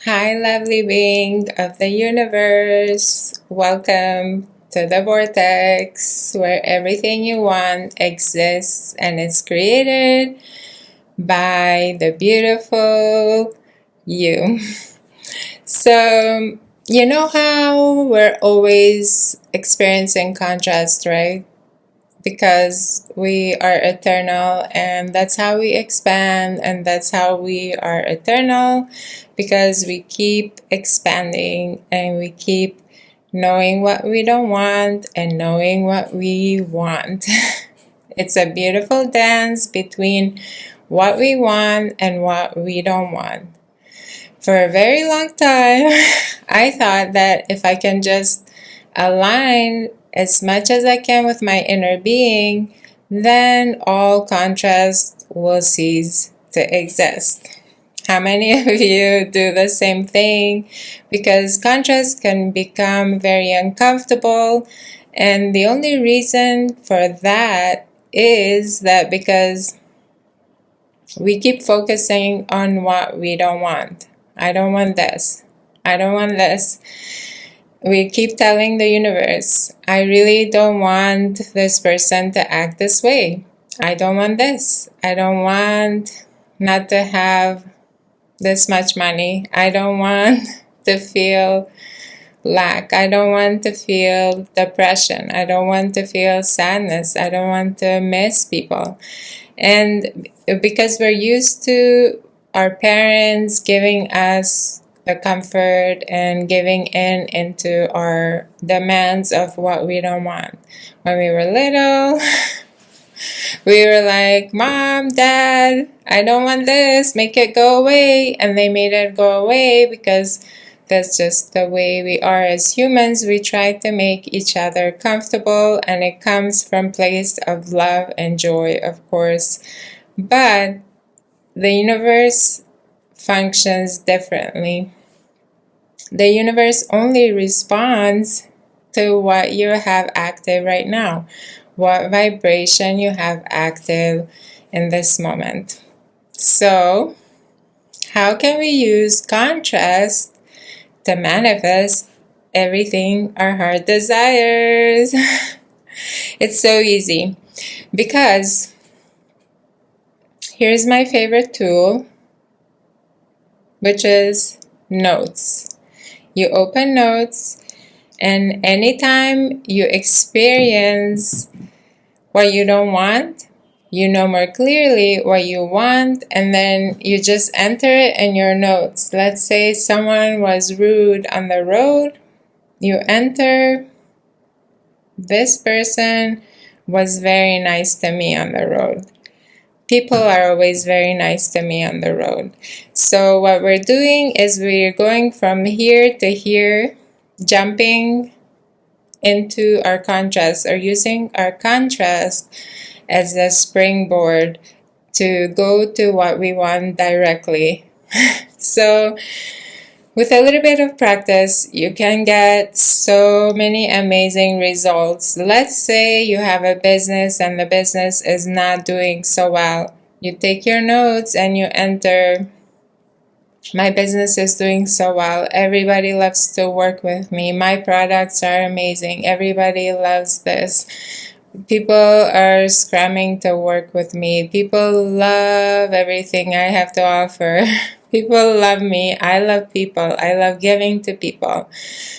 Hi, lovely being of the universe. Welcome to the vortex where everything you want exists and is created by the beautiful you. So, you know how we're always experiencing contrast, right? Because we are eternal and that's how we expand and that's how we are eternal because we keep expanding and we keep knowing what we don't want and knowing what we want. It's a beautiful dance between what we want and what we don't want. For a very long time, I thought that if I can just align as much as I can with my inner being, then all contrast will cease to exist. How many of you do the same thing? Because contrast can become very uncomfortable, and the only reason for that is that because we keep focusing on what we don't want. I don't want this. I don't want this. We keep telling the universe, I really don't want this person to act this way. I don't want this. I don't want not to have this much money. I don't want to feel lack. I don't want to feel depression. I don't want to feel sadness. I don't want to miss people. And because we're used to our parents giving us the comfort and giving in into our demands of what we don't want. When we were little, we were like, Mom, Dad, I don't want this, make it go away. And they made it go away because that's just the way we are as humans. We try to make each other comfortable, and it comes from place of love and joy, of course. But the universe functions differently. The universe only responds to what you have active right now, what vibration you have active in this moment. So, how can we use contrast to manifest everything our heart desires? It's so easy because here's my favorite tool, which is notes. You open notes, and anytime you experience what you don't want, you know more clearly what you want, and then you just enter it in your notes. Let's say someone was rude on the road. You enter, this person was very nice to me on the road. People are always very nice to me on the road. So what we're doing is we're going from here to here, jumping into our contrast, or using our contrast as a springboard to go to what we want directly. So with a little bit of practice, you can get so many amazing results. Let's say you have a business and the business is not doing so well. You take your notes and you enter, my business is doing so well. Everybody loves to work with me. My products are amazing. Everybody loves this. People are scramming to work with me. People love everything I have to offer. People love me. I love people. I love giving to people.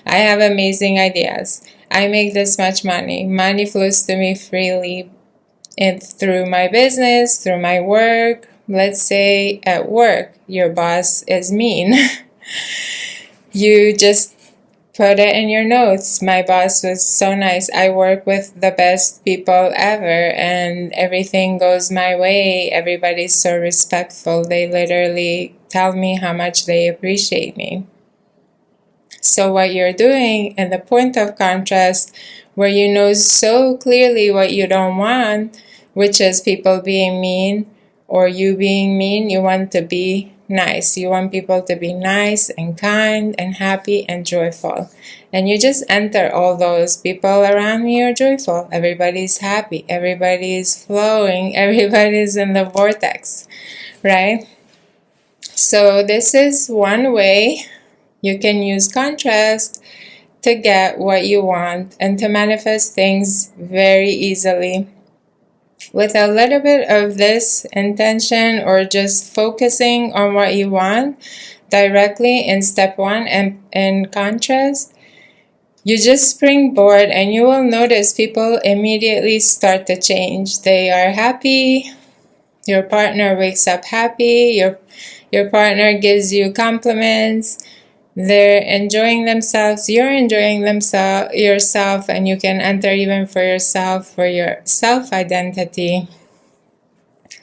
I have amazing ideas. I make this much money. Money flows to me freely through my business, through my work. Let's say at work, your boss is mean. You just put it in your notes. My boss was so nice. I work with the best people ever and everything goes my way. Everybody's so respectful. They literally tell me how much they appreciate me. So what you're doing in the point of contrast, where you know so clearly what you don't want, which is people being mean or you being mean, you want to be nice. You want people to be nice and kind and happy and joyful. And you just enter all those. People around me are joyful. Everybody's happy. Everybody's flowing. Everybody's in the vortex, right? So this is one way you can use contrast to get what you want and to manifest things very easily. With a little bit of this intention or just focusing on what you want directly in step one and in contrast, you just springboard and you will notice people immediately start to change. They are happy. Your partner wakes up happy. Your partner gives you compliments. They're enjoying themselves. You're enjoying yourself, and you can enter even for yourself, for your self-identity.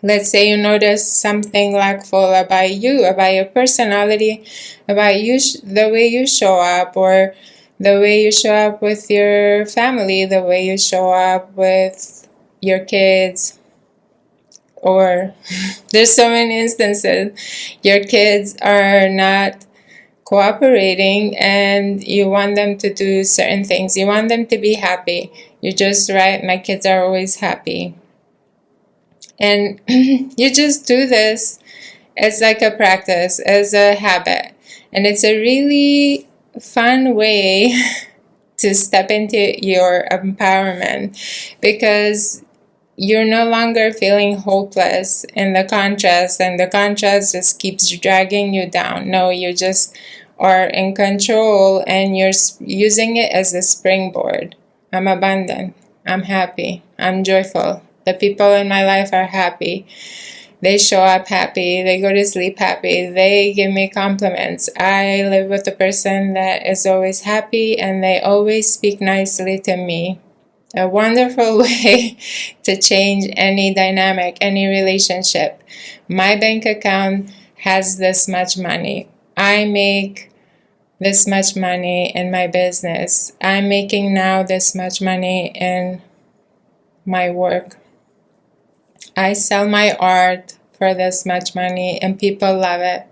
Let's say you notice something lackful about you, about your personality, about you, the way you show up, or the way you show up with your family, the way you show up with your kids, or there's so many instances your kids are not cooperating and you want them to do certain things. You want them to be happy. You just write, my kids are always happy. And you just do this as like a practice, as a habit. And it's a really fun way to step into your empowerment, because you're no longer feeling hopeless in the contrast, and the contrast just keeps dragging you down. No, you just are in control and you're using it as a springboard. I'm abundant. I'm happy. I'm joyful. The people in my life are happy. They show up happy. They go to sleep happy. They give me compliments. I live with a person that is always happy and they always speak nicely to me. A wonderful way to change any dynamic, any relationship. My bank account has this much money. I make this much money in my business. I'm making now this much money in my work. I sell my art for this much money and people love it.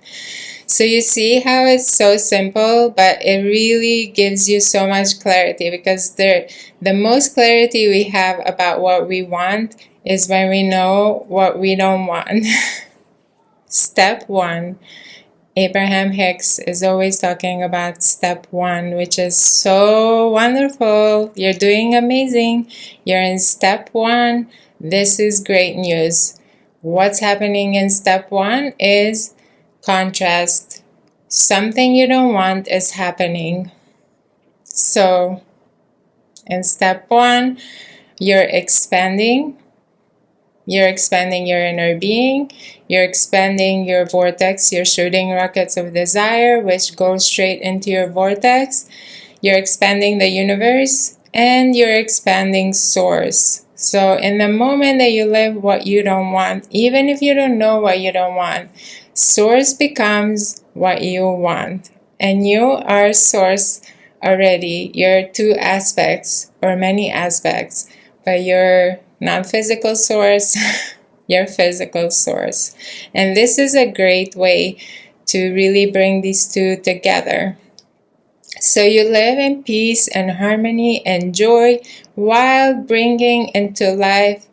So you see how it's so simple, but it really gives you so much clarity, because the most clarity we have about what we want is when we know what we don't want. Step one. Abraham Hicks is always talking about step one, which is so wonderful. You're doing amazing. You're in step one. This is great news. What's happening in step one is contrast. Something you don't want is happening. So in step one, you're expanding. You're expanding your inner being. You're expanding your vortex. You're shooting rockets of desire, which go straight into your vortex. You're expanding the universe, and you're expanding source. So in the moment that you live what you don't want, even if you don't know what you don't want, source becomes what you want. And you are source already. You're two aspects or many aspects, but you're non-physical source, your physical source. And this is a great way to really bring these two together. So you live in peace and harmony and joy while bringing into life,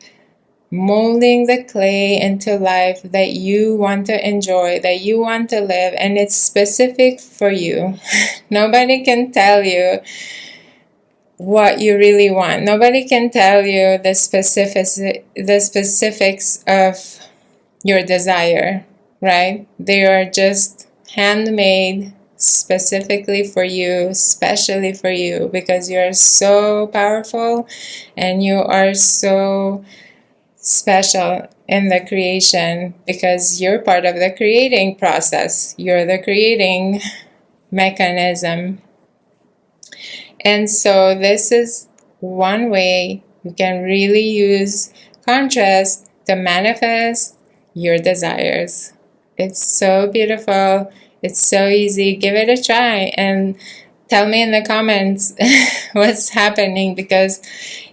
molding the clay into life that you want to enjoy, that you want to live, and it's specific for you. Nobody can tell you what you really want. Nobody can tell you the specifics of your desire, right? They are just handmade specifically for you, especially for you, because you are so powerful and you are so special in the creation, because you're part of the creating process. You're the creating mechanism. And so this is one way you can really use contrast to manifest your desires. It's so beautiful. It's so easy. Give it a try and tell me in the comments what's happening, because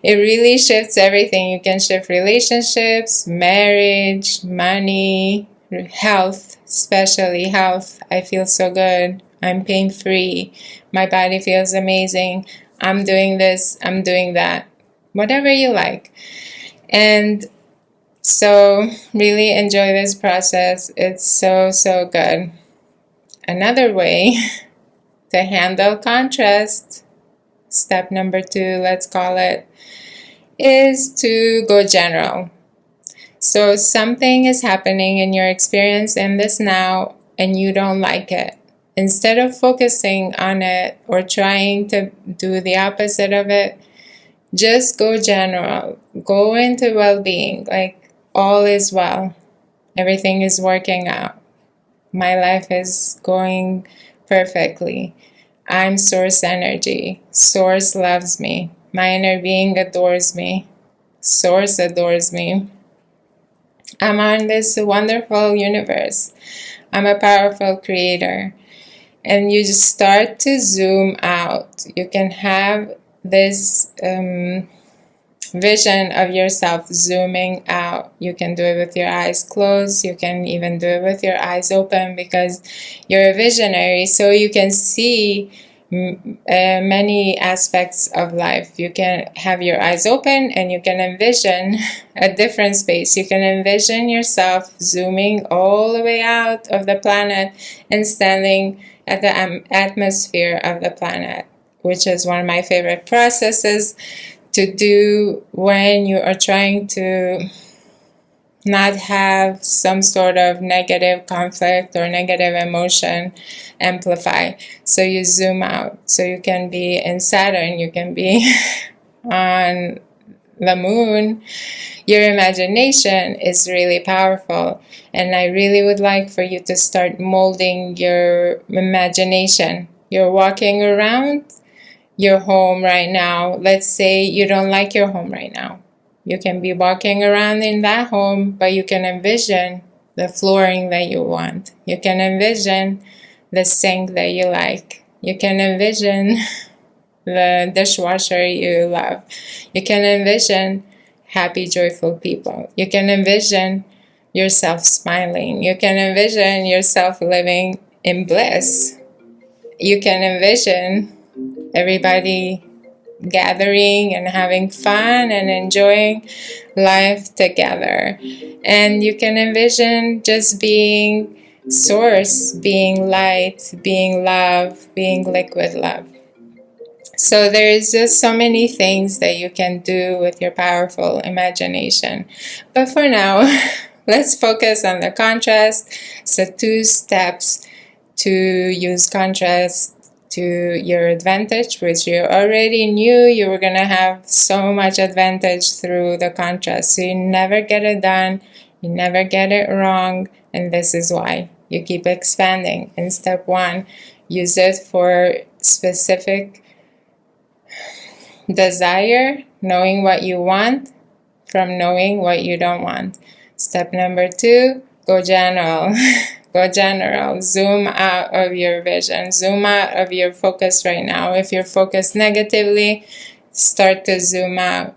it really shifts everything. You can shift relationships, marriage, money, health, especially health. I feel so good. I'm pain-free. My body feels amazing. I'm doing this. I'm doing that. Whatever you like. And So really enjoy this process. It's so good. Another way to handle contrast, step number 2, let's call it, is to go general. So something is happening in your experience in this now and you don't like it. Instead of focusing on it or trying to do the opposite of it, just go general. Go into well-being, like all is well. Everything is working out. My life is going perfectly. I'm source energy. Source loves me. My inner being adores me. Source adores me. I'm on this wonderful universe. I'm a powerful creator. And you just start to zoom out. You can have this vision of yourself zooming out. You can do it with your eyes closed. You can even do it with your eyes open because you're a visionary. So you can see many aspects of life. You can have your eyes open and you can envision a different space. You can envision yourself zooming all the way out of the planet and standing at the atmosphere of the planet, which is one of my favorite processes to do when you are trying to not have some sort of negative conflict or negative emotion amplify. So you zoom out. So you can be in Saturn, you can be on the moon. Your imagination is really powerful. And I really would like for you to start molding your imagination. You're walking around your home right now. Let's say you don't like your home right now. You can be walking around in that home, but you can envision the flooring that you want. You can envision the sink that you like. You can envision the dishwasher you love. You can envision happy, joyful people. You can envision yourself smiling. You can envision yourself living in bliss. You can envision everybody gathering and having fun and enjoying life together. And you can envision just being source, being light, being love, being liquid love. So there's just so many things that you can do with your powerful imagination. But for now, let's focus on the contrast. So 2 steps to use contrast to your advantage, which you already knew you were going to have so much advantage through the contrast. So you never get it done, you never get it wrong, and this is why. You keep expanding. In step 1, use it for specific desire, knowing what you want from knowing what you don't want. Step number 2, go general. Go general. Zoom out of your vision. Zoom out of your focus right now. If you're focused negatively, start to zoom out.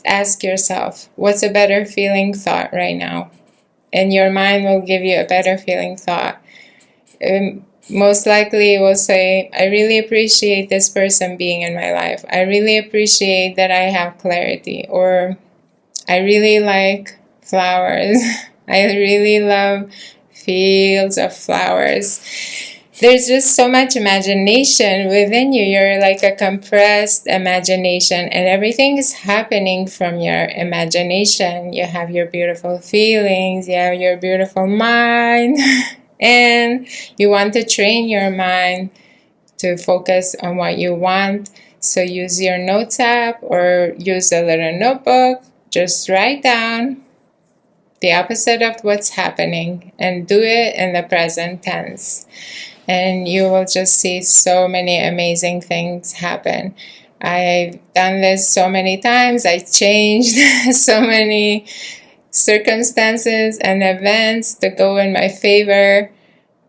Ask yourself, what's a better feeling thought right now? And your mind will give you a better feeling thought. Most likely it will say, I really appreciate this person being in my life. I really appreciate that I have clarity. Or I really like flowers. I really love fields of flowers. There's just so much imagination within you. You're like a compressed imagination, and everything is happening from your imagination. You have your beautiful feelings, you have your beautiful mind, and you want to train your mind to focus on what you want. So use your notes app or use a little notebook. Just write down the opposite of what's happening and do it in the present tense. And you will just see so many amazing things happen. I've done this so many times. I changed so many circumstances and events to go in my favor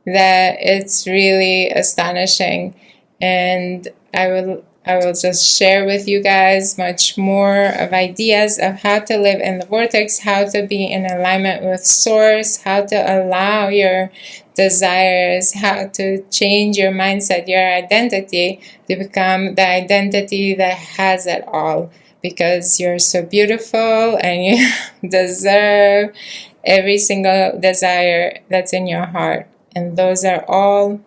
that it's really astonishing. And I will just share with you guys much more of ideas of how to live in the vortex, how to be in alignment with source, how to allow your desires, how to change your mindset, your identity to become the identity that has it all. because you're so beautiful and you deserve every single desire that's in your heart. And those are all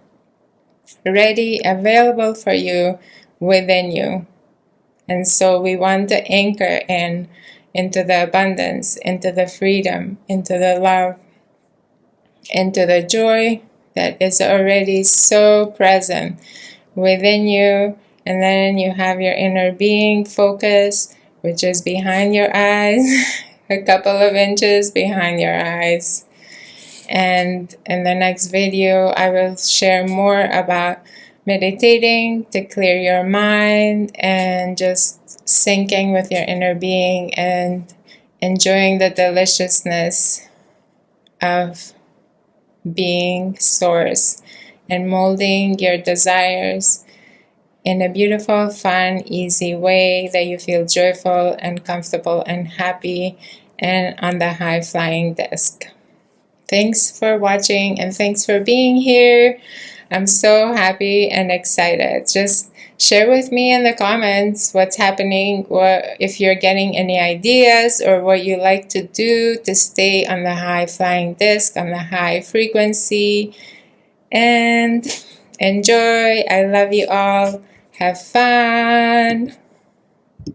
ready, available for you within you. And so we want to anchor into the abundance, into the freedom, into the love, into the joy that is already so present within you. And then you have your inner being focus, which is behind your eyes, a couple of inches behind your eyes. And in the next video, I will share more about meditating to clear your mind and just syncing with your inner being and enjoying the deliciousness of being source and molding your desires in a beautiful, fun, easy way that you feel joyful and comfortable and happy and on the high flying disc. Thanks for watching and thanks for being here. I'm so happy and excited. Just share with me in the comments what's happening, if you're getting any ideas or what you like to do to stay on the high flying disc, on the high frequency. And enjoy. I love you all. Have fun.